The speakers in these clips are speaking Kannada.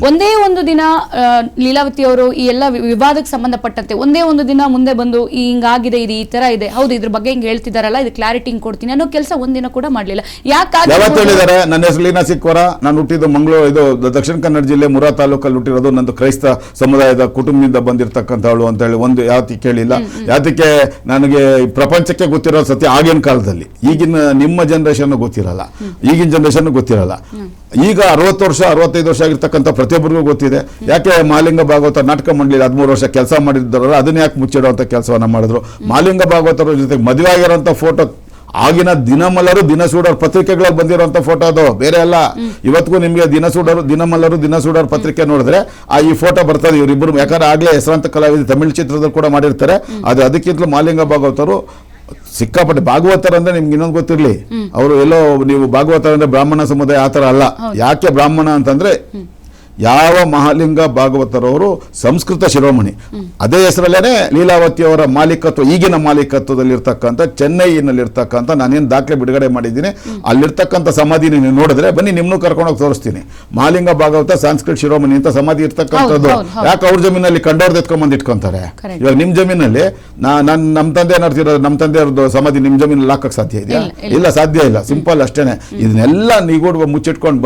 ಒಂದೇ ಒಂದು ದಿನ ಲೀಲಾವತಿ ಅವರು ಈ ಎಲ್ಲ ವಿವಾದಕ್ಕೆ ಸಂಬಂಧಪಟ್ಟಂತೆ ಒಂದೇ ಒಂದು ದಿನ ಮುಂದೆ ಬಂದು ಹಿಂಗಾಗಿದೆ, ಇದು ಈ ತರ ಇದೆ, ಹೌದು ಇದ್ರ ಬಗ್ಗೆ ಹಿಂಗ್ ಹೇಳ್ತಿದಾರಲ್ಲ, ಇದು ಕ್ಲಾರಿಟಿ ಹಿಂಗ್ ಕೊಡ್ತೀನಿ ಅನ್ನೋ ಕೆಲಸ ಒಂದಿನ ಕೂಡ ಮಾಡ್ಲಿಲ್ಲ. ಯಾವತ್ತು ಹೇಳಿದ್ದಾರೆ? ನನ್ನ ಹೆಸರು ಲೀನಾ ಸಿಕ್ವರ, ನಾನು ಹುಟ್ಟಿದ್ದು ಮಂಗಳೂರು, ಇದು ದಕ್ಷಿಣ ಕನ್ನಡ ಜಿಲ್ಲೆ ಮುರಾ ತಾಲೂಕಲ್ಲಿ ಹುಟ್ಟಿರೋದು, ನಂದು ಕ್ರೈಸ್ತ ಸಮುದಾಯದ ಕುಟುಂಬದಿಂದ ಬಂದಿರತಕ್ಕಂಥವಳು ಅಂತ ಹೇಳಿ ಒಂದು ಯಾತಿ ಕೇಳಿಲ್ಲ. ಯಾತಕ್ಕೆ ನನಗೆ ಪ್ರಪಂಚಕ್ಕೆ ಗೊತ್ತಿರೋ ಸತ್ಯ ಆಗಿನ ಕಾಲದಲ್ಲಿ, ಈಗಿನ ನಿಮ್ಮ ಜನರೇಷನ್ ಗೊತ್ತಿರಲ್ಲ, ಈಗಿನ ಜನರೇಷನ್ ಗೊತ್ತಿರಲ್ಲ. ಈಗ 60 ವರ್ಷ 65 ವರ್ಷ ಆಗಿರ್ತಕ್ಕಂಥ ಪ್ರತಿಯೊಬ್ಬರಿಗೂ ಗೊತ್ತಿದೆ. ಯಾಕೆ ಮಹಾಲಿಂಗ ಭಾಗವತ ನಾಟಕ ಮಂಡಳಿ 13 ವರ್ಷ ಕೆಲಸ ಮಾಡಿದ್ದಾರಲ್ಲ, ಅದನ್ನ ಯಾಕೆ ಮುಚ್ಚಿಡುವಂತ ಕೆಲಸವನ್ನ ಮಾಡಿದ್ರು? ಮಹಾಲಿಂಗ ಭಾಗವತರ ಜೊತೆಗೆ ಮದುವೆ ಆಗಿರೋಂಥ ಫೋಟೋ ಆಗಿನ ದಿನಮಲ್ಲರು ದಿನಸೂಡರ್ ಪತ್ರಿಕೆಗಳಲ್ಲಿ ಬಂದಿರುವಂತ ಫೋಟೋ, ಅದು ಬೇರೆ ಅಲ್ಲ. ಇವತ್ತಿಗೂ ನಿಮ್ಗೆ ದಿನಮಲ್ಲರು ದಿನಸೂಡರ್ ಪತ್ರಿಕೆ ನೋಡಿದ್ರೆ ಈ ಫೋಟೋ ಬರ್ತದೆ ಇವರಿಬ್ಬರು. ಯಾಕಂದ್ರೆ ಆಗ್ಲೇ ಹೆಸರಾಂತ ಕಲಾವಿದ ತಮಿಳು ಚಿತ್ರದಲ್ಲಿ ಕೂಡ ಮಾಡಿರ್ತಾರೆ. ಅದು ಅದಕ್ಕಿಂತಲೂ ಮಹಾಲಿಂಗ ಭಾಗವತರು ಸಿಕ್ಕಾಪಟ್ಟೆ ಭಾಗವತರ ಅಂದ್ರೆ ನಿಮ್ಗೆ ಇನ್ನೊಂದು ಗೊತ್ತಿರ್ಲಿ, ಅವರು ಎಲ್ಲೋ ನೀವು ಭಾಗವತರ ಅಂದ್ರೆ ಬ್ರಾಹ್ಮಣ ಸಮುದಾಯ ಆತರ ಅಲ್ಲ. ಯಾಕೆ ಬ್ರಾಹ್ಮಣ ಅಂತಂದ್ರೆ ಯಾವ ಮಹಾಲಿಂಗ ಭಾಗವತರವರು ಸಂಸ್ಕೃತ ಶಿರೋಮಣಿ, ಅದೇ ಹೆಸರಲ್ಲೇನೆ ಲೀಲಾವತಿಯವರ ಮಾಲೀಕತ್ವ, ಈಗಿನ ಮಾಲೀಕತ್ವದಲ್ಲಿರ್ತಕ್ಕಂಥ ಚೆನ್ನೈನಲ್ಲಿರ್ತಕ್ಕಂಥ ನಾನೇನು ದಾಖಲೆ ಬಿಡುಗಡೆ ಮಾಡಿದ್ದೀನಿ, ಅಲ್ಲಿರ್ತಕ್ಕಂಥ ಸಮಾಧಿ ನೀವು ನೋಡಿದ್ರೆ ಬನ್ನಿ, ನಿಮ್ಮನ್ನು ಕರ್ಕೊಂಡೋಗಿ ತೋರಿಸ್ತೀನಿ. ಮಹಾಲಿಂಗ ಭಾಗವತ ಸಂಸ್ಕೃತ ಶಿರೋಮಣಿ ಅಂತ ಸಮಾಧಿ ಇರ್ತಕ್ಕಂಥದ್ದು. ಯಾಕೆ ಅವ್ರ ಜಮೀನಲ್ಲಿ ಕಂಡವ್ರದ್ದು ಎತ್ಕೊಂಡ್ಬಂದು ಇಟ್ಕೊಂತಾರೆ? ಇವಾಗ ನಿಮ್ ಜಮೀನಲ್ಲಿ ನಮ್ಮ ತಂದೆ ಏನಾಡ್ತಿರೋದು, ನಮ್ಮ ತಂದೆಯವ್ರದ್ದು ಸಮಾಧಿ ನಿಮ್ ಜಮೀನಲ್ಲಿ ಹಾಕಕ್ ಸಾಧ್ಯ ಇದೆಯಾ? ಇಲ್ಲ, ಸಾಧ್ಯ ಇಲ್ಲ. ಸಿಂಪಲ್ ಅಷ್ಟೇನೆ. ಇದನ್ನೆಲ್ಲ ನಿಗೂಢ ಮುಚ್ಚಿಟ್ಕೊಂಡು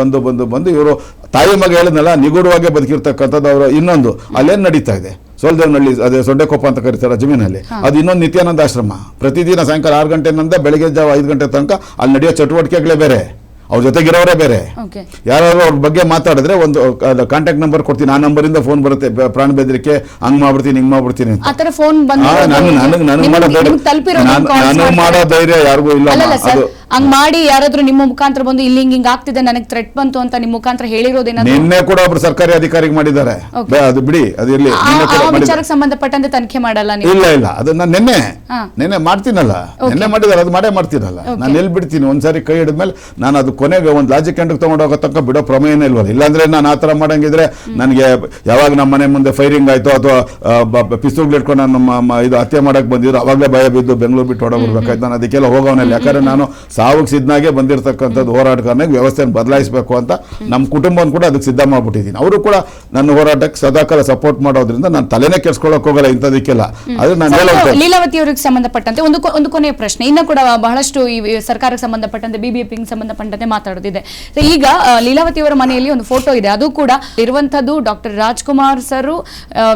ಬಂದು ಇವರು ತಾಯಿ ಮಗ ಹೇಳಿದ್ನಲ್ಲ, ನಿಗೂಢವಾಗಿ ಬದುಕಿರ್ತಕ್ಕಂಥದ್ದು. ಅವರು ಇನ್ನೊಂದು ಅಲ್ಲೇನ್ ನಡೀತಾ ಇದೆ, ಸೋಲ್ದೇವ್ನಹಳ್ಳಿ, ಅದೇ ಸೊಡ್ಡೆಕೊಪ್ಪ ಅಂತ ಕರೀತಾರೆ ಜಮೀನಲ್ಲಿ, ಅದು ಇನ್ನೊಂದು ನಿತ್ಯಾನಂದ ಆಶ್ರಮ. ಪ್ರತಿದಿನ ಸಾಯಂಕಾಲ 6 ಗಂಟೆನಿಂದ ಬೆಳಗ್ಗೆ ಜಾವ 5 ಗಂಟೆ ತನಕ ಅಲ್ಲಿ ನಡೆಯೋ ಚಟುವಟಿಕೆಗಳೇ ಬೇರೆ, ಅವ್ರ ಜೊತೆಗಿರೋರೇ ಬೇರೆ. ಯಾರು ಅವ್ರ ಬಗ್ಗೆ ಮಾತಾಡಿದ್ರೆ ಒಂದು ಕಾಂಟ್ಯಾಕ್ಟ್ ನಂಬರ್ ಕೊಡ್ತೀನಿ, ಆ ನಂಬರಿಂದ ಫೋನ್ ಬರುತ್ತೆ, ಪ್ರಾಣ ಬೆದರಿಕೆ, ಹಂಗ್ ಮಾಡ್ಬಿಡ್ತೀನಿ ಹಿಂಗ್ ಮಾಡ್ಬಿಡ್ತೀನಿ ಅಂತ. ನನಗೆ ಮಾಡೋ ಧೈರ್ಯ ಯಾರಿಗೂ ಇಲ್ಲ. ಹಂಗ್ ಮಾಡಿ ಯಾರಾದ್ರೂ ನಿಮ್ಮ ಮುಖಾಂತರ ಬಂದು ಇಲ್ಲಿ ಹಿಂಗ್ ಆಗ್ತಿದೆ, ನನಗೆ ಥ್ರೆಟ್ ಬಂತು ಅಂತ ನಿಮ್ಮ ಮುಖಾಂತರ ಹೇಳಿರೋದೇನ? ನಿನ್ನೆ ಕೂಡ ಒಬ್ರು ಸರ್ಕಾರಿ ಅಧಿಕಾರಿಗೆ ಮಾಡಿದ್ದಾರೆ. ಅದು ಬಿಡಿ, ಅದಿರ್ಲಿ. ವಿಚಾರಕ್ಕೆ ಸಂಬಂಧಪಟ್ಟಂತೆ ತನಿಖೆ ಮಾಡಲ್ಲ? ಇಲ್ಲ, ಅದು ನಾನು ನಿನ್ನೆ ಮಾಡ್ತೀನಲ್ಲ, ನಿನ್ನೆ ಮಾಡಿದಾರೆ, ಅದು ಮಾಡೇ ಮಾಡ್ತೀನಲ್ಲ. ನಾನು ಎಲ್ಲಿ ಬಿಡ್ತೀನಿ? ಒಂದ್ಸಾರಿ ಕೈ ಹಿಡಿದ್ಮೇಲೆ ನಾನು ಅದು ಕೊನೆಗೆ ಒಂದು ಲಾಜಿಕ್ ಎಂಡ್ ತಗೊಂಡೋಗೋ ತನಕ ಬಿಡೋ ಪ್ರಮೇಯನೇ ಇಲ್ವಲ್ಲ. ಇಲ್ಲಾಂದ್ರೆ ನಾನು ಆತರ ಮಾಡಂಗಿದ್ರೆ ನನಗೆ ಯಾವಾಗ ನಮ್ಮ ಮನೆ ಮುಂದೆ ಫೈರಿಂಗ್ ಆಯ್ತು ಅಥವಾ ಪಿಸ್ತೂಲ್ ಇಟ್ಕೊಂಡು ನಮ್ಮ ಇದು ಹತ್ಯೆ ಮಾಡಕ್ ಬಂದಿದ್ರು, ಅವಾಗಲೇ ಭಯ ಬಿದ್ದು ಬೆಂಗಳೂರು ಬಿಟ್ಟು ಹೊರಬರ್ಬೇಕಾಯ್ತು. ನಾನು ಅದಕ್ಕೆಲ್ಲ ಹೋಗೋವಲ್ಲ. ಯಾಕಂದ್ರೆ ನಾನು ಸಾವುಗೆ ಸಿದ್ಧನಾಗೆ ಬಂದಿರತಕ್ಕಂಥದ್ದು ಹೋರಾಟಗಾರನಿಗೆ ವ್ಯವಸ್ಥೆಯನ್ನು ಬದಲಾಯಿಸಬೇಕು ಅಂತ ನಮ್ಮ ಕುಟುಂಬವನ್ನು ಕೂಡ ಅದಕ್ಕೆ ಸಿದ್ಧ ಮಾಡ್ಬಿಟ್ಟಿದ್ದೀನಿ. ಅವರು ಕೂಡ ನನ್ನ ಹೋರಾಟಕ್ಕೆ ಸದಾಕಾಲ ಸಪೋರ್ಟ್ ಮಾಡೋದ್ರಿಂದ ನಾನು ತಲೆನೇ ಕೆಡ್ಸ್ಕೊಳ್ಳೋಕೆ ಹೋಗಲ್ಲ ಇಂಥದಕ್ಕೆಲ್ಲ. ಅದು ನಾನು ಹೇಳೋದು. ಲೀಲಾವತಿ ಅವರಿಗೆ ಸಂಬಂಧಪಟ್ಟಂತೆ ಒಂದು ಕೊನೆಯ ಪ್ರಶ್ನೆ, ಇನ್ನು ಕೂಡ ಬಹಳಷ್ಟು ಈ ಸರ್ಕಾರಕ್ಕೆ ಸಂಬಂಧಪಟ್ಟಂತೆ ಬಿಬಿಎಂಪಿಗೆ ಸಂಬಂಧಪಟ್ಟಂತೆ ಮಾತಾಡೋದಿದೆ. ಈಗ ಲೀಲಾವತಿ ಅವರ ಮನೆಯಲ್ಲಿ ಒಂದು ಫೋಟೋ ಇದೆ, ಅದು ಕೂಡ ಇರುವಂತದ್ದು ಡಾಕ್ಟರ್ ರಾಜ್ಕುಮಾರ್ ಸರ್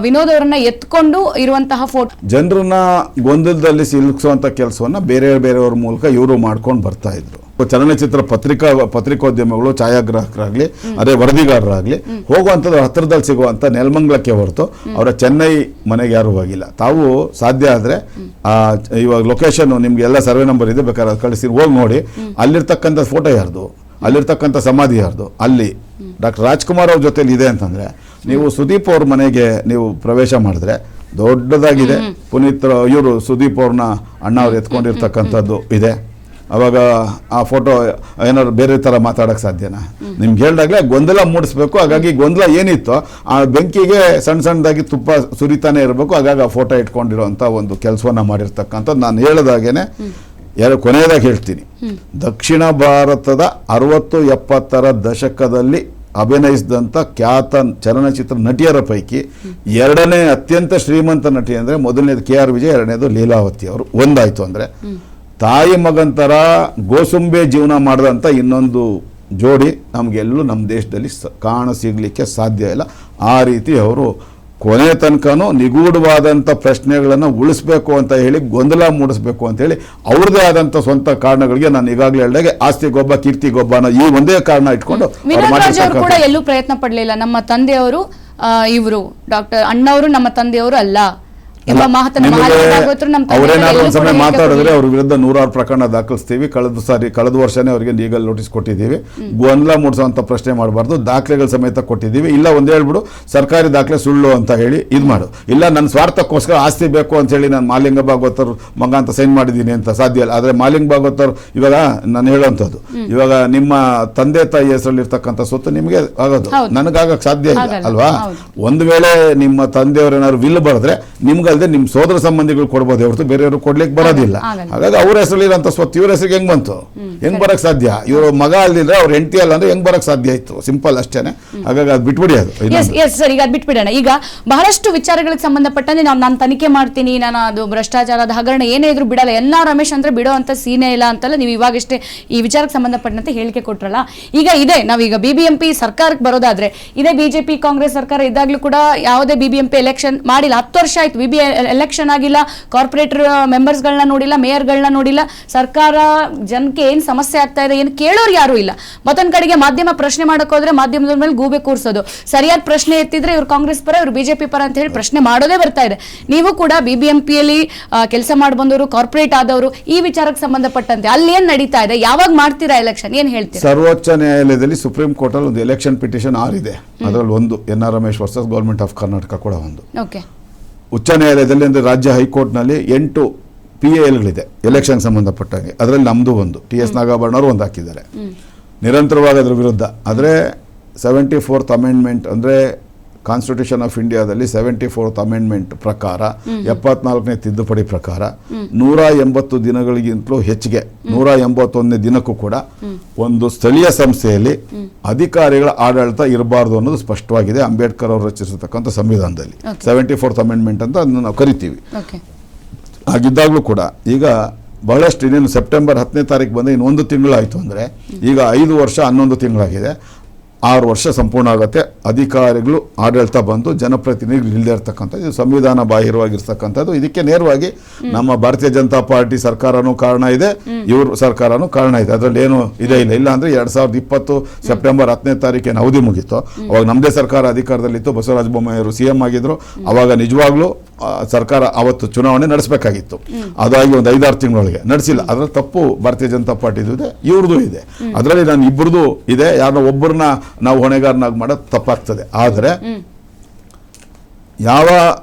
ವಿನೋದ್ ಅವರನ್ನ ಎತ್ಕೊಂಡು ಇರುವಂತಹ ಫೋಟೋ. ಜನರನ್ನ ಗೊಂದಲದಲ್ಲಿ ಸಿಲುಕಿಸುವಂತ ಕೆಲಸವನ್ನ ಬೇರೆಯವರ ಮೂಲಕ ಇವರು ಮಾಡ್ಕೊಂಡು ಬರ್ತಾ ಇದ್ರು. ಚಲನಚಿತ್ರ ಪತ್ರಿಕೋದ್ಯಮಗಳು, ಛಾಯಾಗ್ರಾಹಕರಾಗ್ಲಿ, ಅದೇ ವರದಿಗಾರರಾಗ್ಲಿ ಹೋಗುವಂಥದ್ದು ಹತ್ತಿರದಲ್ಲಿ ಸಿಗುವಂತ ನೆಲಮಂಗಲಕ್ಕೆ ಹೊರತು ಅವರ ಚೆನ್ನೈ ಮನೆಗೆ ಯಾರು ಹೋಗಿಲ್ಲ. ತಾವು ಸಾಧ್ಯ ಆದ್ರೆ ಇವಾಗ ಲೊಕೇಶನ್ ನಿಮ್ಗೆ ಎಲ್ಲ ಸರ್ವೆ ನಂಬರ್ ಇದೆ, ಬೇಕಾದ್ರೆ ಕಳಿಸಿ ಹೋಗಿ ನೋಡಿ. ಅಲ್ಲಿರ್ತಕ್ಕಂಥ ಫೋಟೋ ಯಾರ್ದು, ಅಲ್ಲಿರ್ತಕ್ಕಂಥ ಸಮಾಧಿ ಯಾರ್ದು, ಅಲ್ಲಿ ಡಾಕ್ಟರ್ ರಾಜ್ಕುಮಾರ್ ಅವ್ರ ಜೊತೆಲಿ ಇದೆ ಅಂತಂದ್ರೆ, ನೀವು ಸುದೀಪ್ ಅವ್ರ ಮನೆಗೆ ನೀವು ಪ್ರವೇಶ ಮಾಡಿದ್ರೆ ದೊಡ್ಡದಾಗಿದೆ. ಪುನೀತ್ ಇವರು ಸುದೀಪ್ ಅವ್ರನ್ನ ಅಣ್ಣ ಅವ್ರು ಎತ್ಕೊಂಡಿರ್ತಕ್ಕಂಥದ್ದು ಇದೆ. ಅವಾಗ ಆ ಫೋಟೋ ಏನಾದ್ರು ಬೇರೆ ಥರ ಮಾತಾಡೋಕ್ಕೆ ಸಾಧ್ಯನಾ? ನಿಮ್ಗೆ ಹೇಳಿದಾಗಲೇ ಗೊಂದಲ ಮೂಡಿಸ್ಬೇಕು. ಹಾಗಾಗಿ ಗೊಂದಲ ಏನಿತ್ತು ಆ ಬೆಂಕಿಗೆ ಸಣ್ಣದಾಗಿ ತುಪ್ಪ ಸುರಿತಾನೆ ಇರಬೇಕು. ಹಾಗಾಗಿ ಆ ಫೋಟೋ ಇಟ್ಕೊಂಡಿರೋಂಥ ಒಂದು ಕೆಲಸವನ್ನ ಮಾಡಿರ್ತಕ್ಕಂಥದ್ದು. ನಾನು ಹೇಳಿದಾಗೇನೆ ಕೊನೆಯದಾಗಿ ಹೇಳ್ತೀನಿ, ದಕ್ಷಿಣ ಭಾರತದ 60-70ರ ದಶಕದಲ್ಲಿ ಅಭಿನಯಿಸಿದಂಥ ಖ್ಯಾತ ಚಲನಚಿತ್ರ ನಟಿಯರ ಪೈಕಿ ಎರಡನೇ ಅತ್ಯಂತ ಶ್ರೀಮಂತ ನಟಿ ಅಂದರೆ ಮೊದಲನೇದು KR ವಿಜಯ್, ಎರಡನೇದು ಲೀಲಾವತಿ ಅವರು. ಒಂದಾಯ್ತು ಅಂದರೆ ತಾಯಿ ಮಗಂತರ ಗೋಸುಂಬೆ ಜೀವನ ಮಾಡಿದಂಥ ಇನ್ನೊಂದು ಜೋಡಿ ನಮಗೆಲ್ಲೂ ನಮ್ಮ ದೇಶದಲ್ಲಿ ಕಾಣ ಸಿಗಲಿಕ್ಕೆ ಸಾಧ್ಯ ಇಲ್ಲ. ಆ ರೀತಿ ಅವರು ಕೊನೆ ತನಕನೂ ನಿಗೂಢವಾದಂಥ ಪ್ರಶ್ನೆಗಳನ್ನು ಉಳಿಸ್ಬೇಕು ಅಂತ ಹೇಳಿ, ಗೊಂದಲ ಮೂಡಿಸ್ಬೇಕು ಅಂತ ಹೇಳಿ ಅವ್ರದೇ ಆದಂಥ ಸ್ವಂತ ಕಾರಣಗಳಿಗೆ, ನಾನು ಈಗಾಗಲೇ ಹೇಳಿದಾಗೆ ಆಸ್ತಿ ಗೊಬ್ಬ ಕೀರ್ತಿ ಗೊಬ್ಬ ಅನ್ನೋ ಈ ಒಂದೇ ಕಾರಣ ಇಟ್ಕೊಂಡು ಕೂಡ ಎಲ್ಲೂ ಪ್ರಯತ್ನ ಪಡಲಿಲ್ಲ. ನಮ್ಮ ತಂದೆಯವರು ಇವರು ಡಾಕ್ಟರ್ ಅಣ್ಣವರು ನಮ್ಮ ತಂದೆಯವರು ಅಲ್ಲ, ಅವರೇನಾದ್ರು ಒಂದು ಸಮಯ ಮಾತಾಡಿದ್ರೆ ಅವ್ರ ವಿರುದ್ಧ 100 ಪ್ರಕರಣ ದಾಖಲಿಸ್ತೀವಿ. ಕಳೆದ ವರ್ಷನೇ ಅವರಿಗೆ ಲೀಗಲ್ ನೋಟಿಸ್ ಕೊಟ್ಟಿದ್ದೀವಿ. ಗೊಂದಲ ಮೂಡಿಸುವಂತ ಪ್ರಶ್ನೆ ಮಾಡಬಾರ್ದು, ದಾಖಲೆಗಳ ಸಮೇತ ಕೊಟ್ಟಿದ್ದೀವಿ. ಇಲ್ಲ ಒಂದ್ ಹೇಳ್ಬಿಡು ಸರ್ಕಾರಿ ದಾಖಲೆ ಸುಳ್ಳು ಅಂತ ಹೇಳಿ ಇದು ಮಾಡು, ಇಲ್ಲ ನನ್ನ ಸ್ವಾರ್ಥಕ್ಕೋಸ್ಕರ ಆಸ್ತಿ ಬೇಕು ಅಂತ ಹೇಳಿ ನಾನು ಮಹಾಲಿಂಗ ಭಾಗವತರು ಮಗ ಅಂತ ಸೈನ್ ಮಾಡಿದ್ದೀನಿ ಅಂತ ಸಾಧ್ಯ ಇಲ್ಲ. ಆದ್ರೆ ಮಹಾಲಿಂಗ ಭಾಗವತರು ಇವಾಗ ನಾನು ಹೇಳುವಂಥದ್ದು, ಇವಾಗ ನಿಮ್ಮ ತಂದೆ ತಾಯಿ ಹೆಸರಲ್ಲಿ ಇರ್ತಕ್ಕಂಥ ಸ್ವತ್ತು ನಿಮಗೆ ಆಗೋದು, ನನಗಾಗಕ್ಕೆ ಸಾಧ್ಯ ಇಲ್ಲ ಅಲ್ವಾ? ಒಂದು ವೇಳೆ ನಿಮ್ಮ ತಂದೆಯವ್ರೇನಾದ್ರು ವಿಲ್ ಬರೆದ್ರೆ ನಿಮ್ಗೆ ಅಲ್ಲದೆ ನಿಮ್ಮ ಸೋದರ ಸಂಬಂಧಿಗಳು ಕೊಡ್ಬೋದು ಹೊರತು ಬೇರೆಯವರು ಕೊಡ್ಲಿಕ್ಕೆ ಬರೋದಿಲ್ಲ. ಹಾಗಾಗಿ ಅವ್ರ ಹೆಸರಲ್ಲಿರೋಂಥ ಸ್ವತ್ತು ಇವ್ರ ಹೆಸರಿಗೆ ಹೆಂಗ್ ಬಂತು, ಹೆಂಗ್ ಬರಕ್ ಸಾಧ್ಯ? ಇವರು ಮಗ ಅಲ್ದಿದ್ರೆ ಅವ್ರ ಹೆಂಡತಿ ಅಲ್ಲ ಅಂದ್ರೆ ಹೆಂಗ್ ಬರಕ್ ಸಾಧ್ಯ ಇತ್ತು? ಸಿಂಪಲ್ ಅಷ್ಟೇನೆ. ಹಾಗಾಗಿ ಅದು ಬಿಟ್ಬಿಡಿ. ಅದು ಸರ್, ಈಗ ಅದು ಬಿಟ್ಬಿಡೋಣ. ಈಗ ಬಹಳಷ್ಟು ವಿಚಾರಗಳಿಗೆ ಸಂಬಂಧಪಟ್ಟಂತೆ ನಾನು ತನಿಖೆ ಮಾಡ್ತೀನಿ, ನಾನು ಅದು ಭ್ರಷ್ಟಾಚಾರದ ಹಗರಣ ಏನೇ ಇದ್ರು ಬಿಡಲ್ಲ, ರಮೇಶ್ ಅಂದ್ರೆ ಬಿಡೋ ಅಂತ ಸೀನೇ ಇಲ್ಲ ಅಂತಲ್ಲ ನೀವು ಇವಾಗಷ್ಟೇ ಈ ವಿಚಾರಕ್ಕೆ ಸಂಬಂಧಪಟ್ಟಂತೆ ಹೇಳಿಕೆ ಕೊಟ್ರಲ್ಲ. ಈಗ ಇದೆ ನಾವೀಗ BBMP ಸರ್ಕಾರಕ್ಕೆ ಬರೋದಾದ್ರೆ, ಇದೇ ಬಿಜೆಪಿ ಕಾಂಗ್ರೆಸ್ ಸರ್ಕಾರ ಇದ್ದಾಗ್ಲೂ ಕೂಡ ಯಾವುದೇ BBMP ಎಲೆಕ್ಷನ್ ಮಾಡಿಲ್ಲ. 10 ವರ್ಷ ಆಯ್ತು ಎಲೆಕ್ಷನ್ ಆಗಿಲ್ಲ, ಕಾರ್ಪೊರೇಟರ್ ಮೆಂಬರ್ಸ್ಗಳನ್ನ ನೋಡಿಲ್ಲ, ಮೇಯರ್ಗಳನ್ನ ನೋಡಿಲ್ಲ. ಸರ್ಕಾರ ಜನಕ್ಕೆ ಏನ್ ಸಮಸ್ಯೆ ಆಗ್ತಾ ಇದೆ ಏನು ಕೇಳೋರು ಯಾರು ಇಲ್ಲ. ಮತ್ತೊಂದ್ ಕಡೆಗೆ ಮಾಧ್ಯಮ ಪ್ರಶ್ನೆ ಮಾಡಕ್ ಹೋದ್ರೆ ಮಾಧ್ಯಮದ ಮೇಲೆ ಗೂಬೆ ಕೂರ್ಸೋದು, ಸರಿಯಾದ ಪ್ರಶ್ನೆ ಎತ್ತಿದ್ರೆ ಇವ್ರು ಕಾಂಗ್ರೆಸ್ ಪರ ಇವ್ರು ಬಿಜೆಪಿ ಪರ ಅಂತ ಹೇಳಿ ಪ್ರಶ್ನೆ ಮಾಡೋದೇ ಬರ್ತಾ ಇದೆ. ನೀವು ಕೂಡ BBMPಯಲ್ಲಿ ಕೆಲಸ ಮಾಡಿ ಬಂದವರು, ಕಾರ್ಪೊರೇಟ್ ಆದವರು, ಈ ವಿಚಾರಕ್ಕೆ ಸಂಬಂಧಪಟ್ಟಂತೆ ಅಲ್ಲಿ ಏನ್ ನಡೀತಾ ಇದೆ, ಯಾವಾಗ ಮಾಡ್ತೀರಾ ಎಲೆಕ್ಷನ್, ಏನ್ ಹೇಳ್ತೀರಾ? ಸರ್ವೋಚ್ಚ ನ್ಯಾಯಾಲಯದಲ್ಲಿ ಸುಪ್ರೀಂ ಕೋರ್ಟ್ ಅಲ್ಲಿ ಒಂದು ಎಲೆಕ್ಷನ್ ಪಿಟಿಷನ್ 6 ಇದೆ. ಅದರಲ್ಲಿ ಒಂದು NR Ramesh versus government of Karnataka ಕೂಡ ಒಂದು. ಉಚ್ಚ ನ್ಯಾಯಾಲಯದಲ್ಲಿ ಅಂದ್ರೆ ರಾಜ್ಯ ಹೈಕೋರ್ಟ್ನಲ್ಲಿ 8 PALಗಳಿದೆ ಎಲೆಕ್ಷನ್ ಸಂಬಂಧಪಟ್ಟಾಗೆ. ಅದರಲ್ಲಿ ನಮ್ದು ಒಂದು, TS ನಾಗಾಭರಣ ಅವರು ಒಂದು ಹಾಕಿದ್ದಾರೆ ನಿರಂತರವಾಗಿ ಅದರ ವಿರುದ್ಧ. ಆದರೆ 74th ಅಮೆಂಡ್ಮೆಂಟ್ ಅಂದರೆ ಕಾನ್ಸ್ಟಿಟ್ಯೂಷನ್ ಆಫ್ ಇಂಡಿಯಾದಲ್ಲಿ 74th ಅಮೆಂಡ್ಮೆಂಟ್ ಪ್ರಕಾರ 74ನೇ ತಿದ್ದುಪಡಿ ಪ್ರಕಾರ 180 ದಿನಗಳಿಗಿಂತಲೂ ಹೆಚ್ಚಿಗೆ 181ನೇ ದಿನಕ್ಕೂ ಕೂಡ ಒಂದು ಸ್ಥಳೀಯ ಸಂಸ್ಥೆಯಲ್ಲಿ ಅಧಿಕಾರಿಗಳ ಆಡಳಿತ ಇರಬಾರ್ದು ಅನ್ನೋದು ಸ್ಪಷ್ಟವಾಗಿದೆ ಅಂಬೇಡ್ಕರ್ ಅವರು ರಚಿಸಿರ್ತಕ್ಕಂಥ ಸಂವಿಧಾನದಲ್ಲಿ. 74th ಅಮೆಂಡ್ಮೆಂಟ್ ಅಂತ ಅದನ್ನು ನಾವು ಕರಿತೀವಿ. ಹಾಗಿದ್ದಾಗಲೂ ಕೂಡ ಈಗ ಬಹಳಷ್ಟು ಇನ್ನೇನು ಸೆಪ್ಟೆಂಬರ್ 10ನೇ ತಾರೀಕು ಬಂದರೆ ಇನ್ನು 1 ತಿಂಗಳಾಯಿತು ಅಂದರೆ ಈಗ 5 ವರ್ಷ 11 ತಿಂಗಳಾಗಿದೆ. 6 ವರ್ಷ ಸಂಪೂರ್ಣ ಆಗುತ್ತೆ. ಅಧಿಕಾರಿಗಳು ಆಡಳಿತ ಬಂದು ಜನಪ್ರತಿನಿಧಿಗಳು ಇಲ್ಲದೆ ಇರ್ತಕ್ಕಂಥದ್ದು, ಇದು ಸಂವಿಧಾನ ಬಾಹಿರವಾಗಿರ್ತಕ್ಕಂಥದ್ದು. ಇದಕ್ಕೆ ನೇರವಾಗಿ ನಮ್ಮ ಭಾರತೀಯ ಜನತಾ ಪಾರ್ಟಿ ಸರ್ಕಾರನೂ ಕಾರಣ ಇದೆ, ಇವ್ರ ಸರ್ಕಾರನೂ ಕಾರಣ ಇದೆ. ಅದರಲ್ಲಿ ಏನು ಇದೆ ಇಲ್ಲ ಅಂದರೆ 2020 ಸೆಪ್ಟೆಂಬರ್ 10ನೇ ತಾರೀಕೇನು ಅವಧಿ ಮುಗೀತು, ಅವಾಗ ನಮ್ಮದೇ ಸರ್ಕಾರ ಅಧಿಕಾರದಲ್ಲಿತ್ತು, ಬಸವರಾಜ ಬೊಮ್ಮಾಯಿ ಅವರು CM ಆಗಿದ್ರು. ಅವಾಗ ನಿಜವಾಗ್ಲೂ ಸರ್ಕಾರ ಅವತ್ತು ಚುನಾವಣೆ ನಡೆಸಬೇಕಾಗಿತ್ತು. ಅದಾಗಿ ಒಂದು 5-6 ತಿಂಗಳೊಳಗೆ ನಡೆಸಿಲ್ಲ. ಅದರ ತಪ್ಪು ಭಾರತೀಯ ಜನತಾ ಪಾರ್ಟಿದು ಇದೆ, ಇವ್ರದ್ದು ಇದೆ. ಅದರಲ್ಲಿ ನಾನು ಇಬ್ಬರದು ಇದೆ. ಯಾರನ್ನ ಒಬ್ಬರನ್ನ ನಾವು ಹೊಣೆಗಾರನಾಗಿ ಮಾಡೋದು ತಪ್ಪಾಗ್ತದೆ. ಆದರೆ ಯಾವ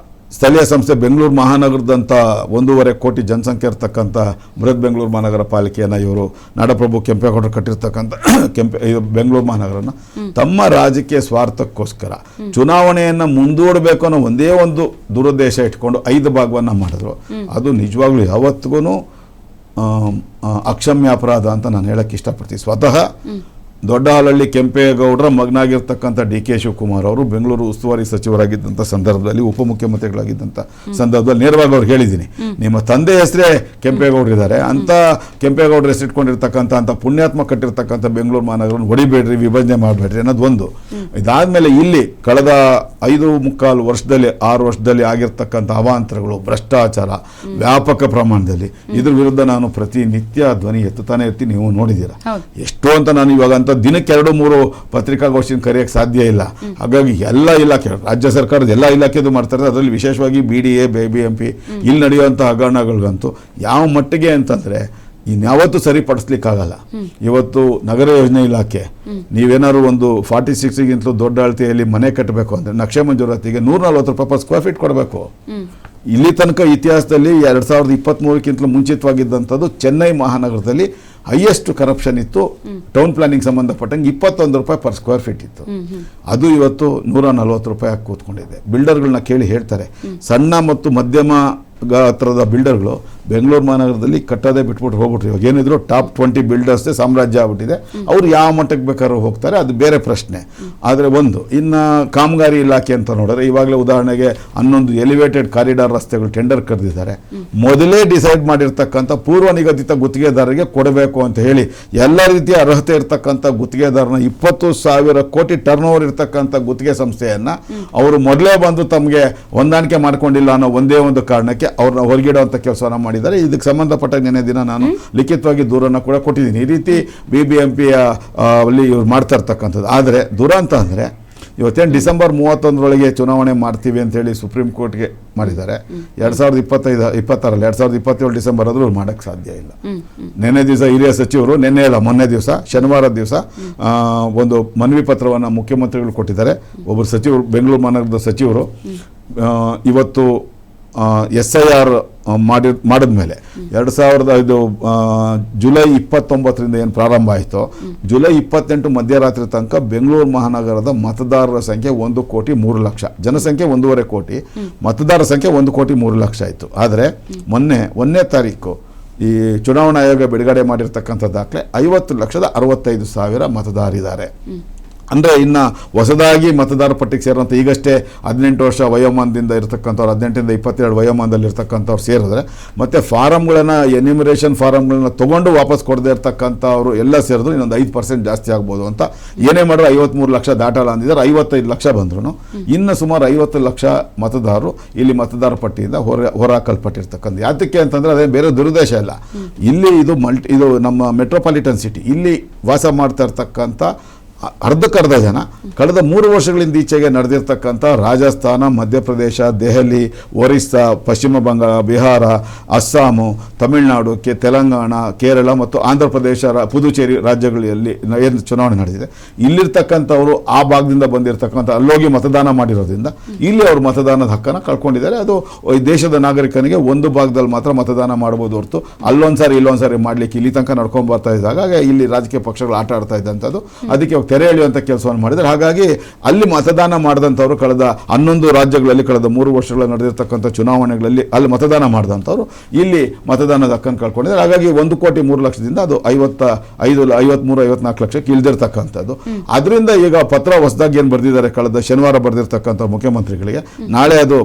ಸ್ಥಳೀಯ ಸಂಸ್ಥೆ ಬೆಂಗಳೂರು ಮಹಾನಗರದಂಥ 1.5 ಕೋಟಿ ಜನಸಂಖ್ಯೆ ಇರತಕ್ಕಂಥ ಬೃಹತ್ ಬೆಂಗಳೂರು ಮಹಾನಗರ ಪಾಲಿಕೆಯನ್ನು ಇವರು ನಾಡಪ್ರಭು ಕೆಂಪೇಗೌಡರು ಕಟ್ಟಿರ್ತಕ್ಕಂಥ ಬೆಂಗಳೂರು ಮಹಾನಗರನ ತಮ್ಮ ರಾಜಕೀಯ ಸ್ವಾರ್ಥಕ್ಕೋಸ್ಕರ ಚುನಾವಣೆಯನ್ನು ಮುಂದೂಡಬೇಕು ಅನ್ನೋ ಒಂದೇ ಒಂದು ದುರುದ್ದೇಶ ಇಟ್ಕೊಂಡು 5 ಭಾಗವನ್ನು ಮಾಡಿದ್ರು. ಅದು ನಿಜವಾಗ್ಲೂ ಯಾವತ್ತಿಗೂ ಅಕ್ಷಮ್ಯ ಅಪರಾಧ ಅಂತ ನಾನು ಹೇಳಕ್ಕೆ ಇಷ್ಟಪಡ್ತೀನಿ. ಸ್ವತಃ ದೊಡ್ಡಹಾಲಹಳ್ಳಿ ಕೆಂಪೇಗೌಡರ ಮಗನಾಗಿರ್ತಕ್ಕಂಥ DK ಶಿವಕುಮಾರ್ ಅವರು ಬೆಂಗಳೂರು ಉಸ್ತುವಾರಿ ಸಚಿವರಾಗಿದ್ದಂಥ ಸಂದರ್ಭದಲ್ಲಿ, ಉಪಮುಖ್ಯಮಂತ್ರಿಗಳಾಗಿದ್ದಂಥ ಸಂದರ್ಭದಲ್ಲಿ ನೇರವಾಗಿ ಅವ್ರು ಹೇಳಿದ್ದೀನಿ, ನಿಮ್ಮ ತಂದೆ ಹೆಸರೇ ಕೆಂಪೇಗೌಡರಿದ್ದಾರೆ, ಅಂತ ಕೆಂಪೇಗೌಡರ ಹೆಸರಿಟ್ಕೊಂಡಿರ್ತಕ್ಕಂಥ ಅಂತ ಪುಣ್ಯಾತ್ಮ ಕಟ್ಟಿರ್ತಕ್ಕಂಥ ಬೆಂಗಳೂರು ಮಹಾನಗರವನ್ನು ಹೊಡಿಬೇಡ್ರಿ, ವಿಭಜನೆ ಮಾಡಬೇಡ್ರಿ ಅನ್ನೋದು ಒಂದು. ಇದಾದ್ಮೇಲೆ ಇಲ್ಲಿ ಕಳೆದ 5.25 ವರ್ಷದಲ್ಲಿ 6 ವರ್ಷದಲ್ಲಿ ಆಗಿರ್ತಕ್ಕಂಥ ಅವಾಂತರಗಳು, ಭ್ರಷ್ಟಾಚಾರ ವ್ಯಾಪಕ ಪ್ರಮಾಣದಲ್ಲಿ, ಇದ್ರ ವಿರುದ್ಧ ನಾನು ಪ್ರತಿನಿತ್ಯ ಧ್ವನಿ ಎತ್ತುತ್ತಾನೆ ಇರ್ತೀನಿ. ನೀವು ನೋಡಿದ್ದೀರಾ ಎಷ್ಟೋ ಅಂತ. ನಾನು ಇವಾಗ ಅಂತ ದಿನಕ್ಕೆ 2-3 ಪತ್ರಿಕಾಗೋಷ್ಠಿನ ಕರೆಯಕ್ಕೆ ಸಾಧ್ಯ ಇಲ್ಲ. ಹಾಗಾಗಿ ಎಲ್ಲ ಇಲಾಖೆ, ರಾಜ್ಯ ಸರ್ಕಾರದ ಎಲ್ಲ ಇಲಾಖೆದು ಮಾಡ್ತಾರೆ. ಅದರಲ್ಲಿ ವಿಶೇಷವಾಗಿ BDA BBMP ಇಲ್ಲಿ ನಡೆಯುವಂಥ ಹಗರಣಗಳಿಗಂತೂ ಯಾವ ಮಟ್ಟಿಗೆ ಅಂತಂದ್ರೆ ಇನ್ಯಾವತ್ತೂ ಸರಿಪಡಿಸ್ಲಿಕ್ಕಾಗಲ್ಲ. ಇವತ್ತು ನಗರ ಯೋಜನೆ ಇಲಾಖೆ ನೀವೇನಾದ್ರು ಒಂದು 46ಗಿಂತಲೂ ದೊಡ್ಡ ಅಳತೆಯಲ್ಲಿ ಮನೆ ಕಟ್ಟಬೇಕು ಅಂದರೆ ನಕ್ಷೆ ಮಂಜೂರಾತಿಗೆ 140 ರೂಪಾಯಿ per ಸ್ಕ್ವೇರ್ ಫೀಟ್ ಕೊಡಬೇಕು. ಇಲ್ಲಿ ತನಕ ಇತಿಹಾಸದಲ್ಲಿ 2023ಕ್ಕಿಂತಲೂ ಮುಂಚಿತವಾಗಿದ್ದಂಥದ್ದು ಚೆನ್ನೈ ಮಹಾನಗರದಲ್ಲಿ ಹೈಯೆಸ್ಟ್ ಕರಪ್ಷನ್ ಇತ್ತು. ಟೌನ್ ಪ್ಲಾನಿಂಗ್ ಸಂಬಂಧಪಟ್ಟಂಗೆ 21 ರೂಪಾಯಿ per ಸ್ಕ್ವೇರ್ ಫೀಟ್ ಇತ್ತು. ಅದು ಇವತ್ತು 140 ರೂಪಾಯಿ ಹಾಕಿ ಕೂತ್ಕೊಂಡಿದೆ. ಬಿಲ್ಡರ್ಗಳನ್ನ ಕೇಳಿ ಹೇಳ್ತಾರೆ, ಸಣ್ಣ ಮತ್ತು ಮಧ್ಯಮ ಗಾತ್ರದ ಬಿಲ್ಡರ್ಗಳು ಬೆಂಗಳೂರು ಮಹಾನಗರದಲ್ಲಿ ಕಟ್ಟೋದೇ ಬಿಟ್ಬಿಟ್ಟು ಹೋಗ್ಬಿಟ್ರು. ಇವಾಗ ಏನಿದ್ರು ಟಾಪ್ 20 ಬಿಲ್ಡರ್ಸ್ದೇ ಸಾಮ್ರಾಜ್ಯ ಆಗ್ಬಿಟ್ಟಿದೆ. ಅವ್ರು ಯಾವ ಮಟ್ಟಕ್ಕೆ ಬೇಕಾದ್ರೂ ಹೋಗ್ತಾರೆ, ಅದು ಬೇರೆ ಪ್ರಶ್ನೆ. ಆದರೆ ಇನ್ನು ಕಾಮಗಾರಿ ಇಲಾಖೆ ಅಂತ ನೋಡಿದ್ರೆ ಇವಾಗಲೇ ಉದಾಹರಣೆಗೆ 11 ಎಲಿವೇಟೆಡ್ ಕಾರಿಡಾರ್ ರಸ್ತೆಗಳು ಟೆಂಡರ್ ಕರೆದಿದ್ದಾರೆ. ಮೊದಲೇ ಡಿಸೈಡ್ ಮಾಡಿರ್ತಕ್ಕಂಥ ಪೂರ್ವ ನಿಗದಿತ ಗುತ್ತಿಗೆದಾರರಿಗೆ ಕೊಡಬೇಕು ಅಂತ ಹೇಳಿ ಎಲ್ಲ ರೀತಿಯ ಅರ್ಹತೆ ಇರ್ತಕ್ಕಂಥ ಗುತ್ತಿಗೆದಾರನ 20,000 ಕೋಟಿ ಟರ್ನ್ ಓವರ್ ಇರ್ತಕ್ಕಂಥ ಗುತ್ತಿಗೆ ಸಂಸ್ಥೆಯನ್ನು ಅವರು ಮೊದಲೇ ಬಂದು ತಮಗೆ ಹೊಂದಾಣಿಕೆ ಮಾಡ್ಕೊಂಡಿಲ್ಲ ಅನ್ನೋ ಒಂದೇ ಒಂದು ಕಾರಣಕ್ಕೆ ಅವ್ರನ್ನ ಹೊರಗಿಡುವಂಥ ಕೆಲಸವನ್ನು ಮಾಡಿದ್ದಾರೆ. ಇದಕ್ಕೆ ಸಂಬಂಧಪಟ್ಟ ನೆನೆ ದಿನ ನಾನು ಲಿಖಿತವಾಗಿ ದೂರನ್ನು ಕೂಡ ಕೊಟ್ಟಿದ್ದೀನಿ. ಈ ರೀತಿ BBMPಯ ಅಲ್ಲಿ ಇವ್ರು ಮಾಡ್ತಾ ಇರ್ತಕ್ಕಂಥದ್ದು. ಆದರೆ ದುರಂತ ಅಂದರೆ ಇವತ್ತೇನು ಡಿಸೆಂಬರ್ 31ರೊಳಗೆ ಚುನಾವಣೆ ಮಾಡ್ತೀವಿ ಅಂತೇಳಿ ಸುಪ್ರೀಂ ಕೋರ್ಟ್ಗೆ ಮಾಡಿದ್ದಾರೆ. 2027 ಡಿಸೆಂಬರ್ ಆದರೂ ಮಾಡೋಕ್ಕೆ ಸಾಧ್ಯ ಇಲ್ಲ. ನಿನ್ನೆ ದಿವಸ ಹಿರಿಯ ಸಚಿವರು, ಮೊನ್ನೆ ದಿವಸ ಶನಿವಾರ ದಿವಸ ಒಂದು ಮನವಿ ಪತ್ರವನ್ನು ಮುಖ್ಯಮಂತ್ರಿಗಳು ಕೊಟ್ಟಿದ್ದಾರೆ. ಒಬ್ಬರು ಸಚಿವರು, ಬೆಂಗಳೂರು ಮಹಾನಗರದ ಸಚಿವರು, ಇವತ್ತು SIR ಮಾಡಿದ್ಮೇಲೆ 2005 ಜುಲೈ 29ರಿಂದ ಏನು ಪ್ರಾರಂಭ ಆಯಿತು, ಜುಲೈ 28 ಮಧ್ಯರಾತ್ರಿ ತನಕ ಬೆಂಗಳೂರು ಮಹಾನಗರದ ಮತದಾರರ ಸಂಖ್ಯೆ 1,03,00,000, ಜನಸಂಖ್ಯೆ 1.5 ಕೋಟಿ, ಮತದಾರರ ಸಂಖ್ಯೆ 1,03,00,000 ಆಯಿತು. ಆದರೆ ಮೊನ್ನೆ 1ನೇ ತಾರೀಕು ಈ ಚುನಾವಣಾ ಆಯೋಗ ಬಿಡುಗಡೆ ಮಾಡಿರ್ತಕ್ಕಂಥ ದಾಖಲೆ 50,65,000 ಮತದಾರಿದ್ದಾರೆ. ಅಂದರೆ ಇನ್ನು ಹೊಸದಾಗಿ ಮತದಾರ ಪಟ್ಟಿಗೆ ಸೇರುವಂಥ ಈಗಷ್ಟೇ 18 ವರ್ಷ ವಯೋಮಾನದಿಂದ ಇರತಕ್ಕಂಥವ್ರು, 18ರಿಂದ 22 ವಯೋಮಾನದಲ್ಲಿ ಇರ್ತಕ್ಕಂಥವ್ರು ಸೇರಿದ್ರೆ, ಮತ್ತು ಫಾರಮ್ಗಳನ್ನು ಎನ್ಯುಮರೇಷನ್ ಫಾರಮ್ಗಳನ್ನ ತೊಗೊಂಡು ವಾಪಸ್ ಕೊಡದೇ ಇರ್ತಕ್ಕಂಥವ್ರು ಎಲ್ಲ ಸೇರಿದ್ರು ಇನ್ನೊಂದು 5% ಜಾಸ್ತಿ ಆಗ್ಬೋದು ಅಂತ. ಏನೇ ಮಾಡಿದ್ರು 53 ಲಕ್ಷ ದಾಟಲ್ಲ ಅಂದಿದ್ದಾರೆ, 55 ಲಕ್ಷ ಬಂದ್ರು. ಇನ್ನು ಸುಮಾರು 50 ಲಕ್ಷ ಮತದಾರರು ಇಲ್ಲಿ ಮತದಾರ ಪಟ್ಟಿಯಿಂದ ಹೊರಹಾಕಲ್ಪಟ್ಟಿರ್ತಕ್ಕಂಥ. ಯಾತಕ್ಕೆ ಅಂತಂದರೆ ಅದೇ ಬೇರೆ ದುರುದ್ದೇಶ ಇಲ್ಲ. ಇಲ್ಲಿ ಇದು ನಮ್ಮ ಮೆಟ್ರೋಪಾಲಿಟನ್ ಸಿಟಿ, ಇಲ್ಲಿ ವಾಸ ಮಾಡ್ತಾ ಇರ್ತಕ್ಕಂಥ ಅರ್ಧಕ್ಕರ್ಧ ಜನ ಕಳೆದ 3 ವರ್ಷಗಳಿಂದ ಈಚೆಗೆ ನಡೆದಿರ್ತಕ್ಕಂಥ ರಾಜಸ್ಥಾನ, ಮಧ್ಯಪ್ರದೇಶ, ದೆಹಲಿ, ಒರಿಸ್ಸಾ, ಪಶ್ಚಿಮ ಬಂಗಾಳ, ಬಿಹಾರ, ಅಸ್ಸಾಮು, ತಮಿಳುನಾಡು, ತೆಲಂಗಾಣ, ಕೇರಳ ಮತ್ತು ಆಂಧ್ರ ಪ್ರದೇಶ, ಪುದುಚೇರಿ ರಾಜ್ಯಗಳಲ್ಲಿ ಏನು ಚುನಾವಣೆ ನಡೆದಿದೆ, ಇಲ್ಲಿರ್ತಕ್ಕಂಥವರು ಆ ಭಾಗದಿಂದ ಬಂದಿರತಕ್ಕಂಥ ಅಲ್ಲೋಗಿ ಮತದಾನ ಮಾಡಿರೋದ್ರಿಂದ ಇಲ್ಲಿ ಅವರು ಮತದಾನದ ಹಕ್ಕನ್ನು ಕಳ್ಕೊಂಡಿದ್ದಾರೆ. ಅದು ದೇಶದ ನಾಗರಿಕನಿಗೆ ಒಂದು ಭಾಗದಲ್ಲಿ ಮಾತ್ರ ಮತದಾನ ಮಾಡ್ಬೋದು ಹೊರತು ಅಲ್ಲೊಂದ್ಸಾರಿ ಇಲ್ಲೊಂದ್ಸಾರಿ ಮಾಡ್ಲಿಕ್ಕೆ ಇಲ್ಲಿ ತನಕ ನಡ್ಕೊಂಡು ಬರ್ತಾ ಇದ್ದಾಗ ಇಲ್ಲಿ ರಾಜಕೀಯ ಪಕ್ಷಗಳು ಆಟ ಆಡ್ತಾ ಇದ್ದಂಥದ್ದು. ಅದಕ್ಕೆ ತೆರೆ ಎಳೆಯುವಂಥ ಕೆಲಸವನ್ನು ಮಾಡಿದ್ದಾರೆ. ಹಾಗಾಗಿ ಅಲ್ಲಿ ಮತದಾನ ಮಾಡಿದಂಥವ್ರು ಕಳೆದ 11 ರಾಜ್ಯಗಳಲ್ಲಿ ಕಳೆದ 3 ವರ್ಷಗಳಲ್ಲಿ ನಡೆದಿರ್ತಕ್ಕಂಥ ಚುನಾವಣೆಗಳಲ್ಲಿ ಅಲ್ಲಿ ಮತದಾನ ಮಾಡಿದಂಥವ್ರು ಇಲ್ಲಿ ಮತದಾನದ ಹಕ್ಕನ್ನು ಕಳ್ಕೊಂಡಿದ್ದಾರೆ. ಹಾಗಾಗಿ 1,03,00,000ದಿಂದ ಅದು 53-54 ಲಕ್ಷಕ್ಕೆ ಇಳಿದಿರ್ತಕ್ಕಂಥದ್ದು. ಅದರಿಂದ ಈಗ ಪತ್ರ ಹೊಸದಾಗಿ ಏನು ಬರೆದಿದ್ದಾರೆ, ಕಳೆದ ಶನಿವಾರ ಬರೆದಿರ್ತಕ್ಕಂಥ ಮುಖ್ಯಮಂತ್ರಿಗಳಿಗೆ, ನಾಳೆ ಅದು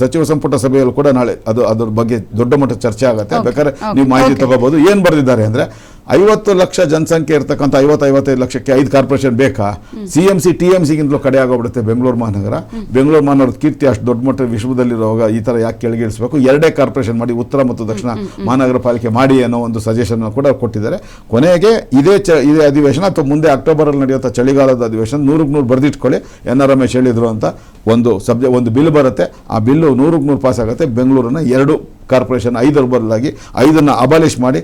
ಸಚಿವ ಸಂಪುಟ ಸಭೆಯಲ್ಲೂ ಕೂಡ ನಾಳೆ ಅದ್ರ ಬಗ್ಗೆ ದೊಡ್ಡ ಮಟ್ಟದ ಚರ್ಚೆ ಆಗುತ್ತೆ. ಬೇಕಾದ್ರೆ ನೀವು ಮಾಹಿತಿ ತಗೋಬಹುದು. ಏನು ಬರೆದಿದ್ದಾರೆ ಅಂದರೆ 50 ಲಕ್ಷ ಜನಸಂಖ್ಯೆ ಇರ್ತಕ್ಕಂಥ 50-55 ಲಕ್ಷಕ್ಕೆ 5 ಕಾರ್ಪೊರೇಷನ್ ಬೇಕಾ? CMC TMCಗಿಂತಲೂ ಕಡೆ ಆಗೋಗ್ಬಿಡುತ್ತೆ ಬೆಂಗಳೂರು ಮಹಾನಗರ. ಬೆಂಗಳೂರು ಮಹಾನಗರದ ಕೀರ್ತಿ ಅಷ್ಟು ದೊಡ್ಡ ಮಟ್ಟ ವಿಶ್ವದಲ್ಲಿರುವಾಗ ಈ ಥರ ಯಾಕೆ ಕೆಳಗಿಳಿಸಬೇಕು? 2 ಕಾರ್ಪೊರೇಷನ್ ಮಾಡಿ ಉತ್ತರ ಮತ್ತು ದಕ್ಷಿಣ ಮಹಾನಗರ ಪಾಲಿಕೆ ಮಾಡಿ ಅನ್ನೋ ಒಂದು ಸಜೆಷನ್ ಕೂಡ ಕೊಟ್ಟಿದ್ದಾರೆ. ಕೊನೆಗೆ ಇದೇ ಅಧಿವೇಶನ ಅಥವಾ ಮುಂದೆ ಅಕ್ಟೋಬರಲ್ಲಿ ನಡೆಯುವಂಥ ಚಳಿಗಾಲದ ಅಧಿವೇಶನ 100ಕ್ಕೆ 100 ಬರೆದಿಟ್ಕೊಳ್ಳಿ. ಎನ್ ಆರ್ ರಮೇಶ್ ಹೇಳಿದ್ರು ಅಂತ ಒಂದು ಬಿಲ್ ಬರುತ್ತೆ. ಆ ಬಿಲ್ಲು 100ಕ್ಕೆ 100 ಪಾಸ್ ಆಗುತ್ತೆ. ಬೆಂಗಳೂರನ್ನ 2 ಕಾರ್ಪೊರೇಷನ್ 5 ಬದಲಾಗಿ 5 ಅಬಾಲಿಷ್ ಮಾಡಿ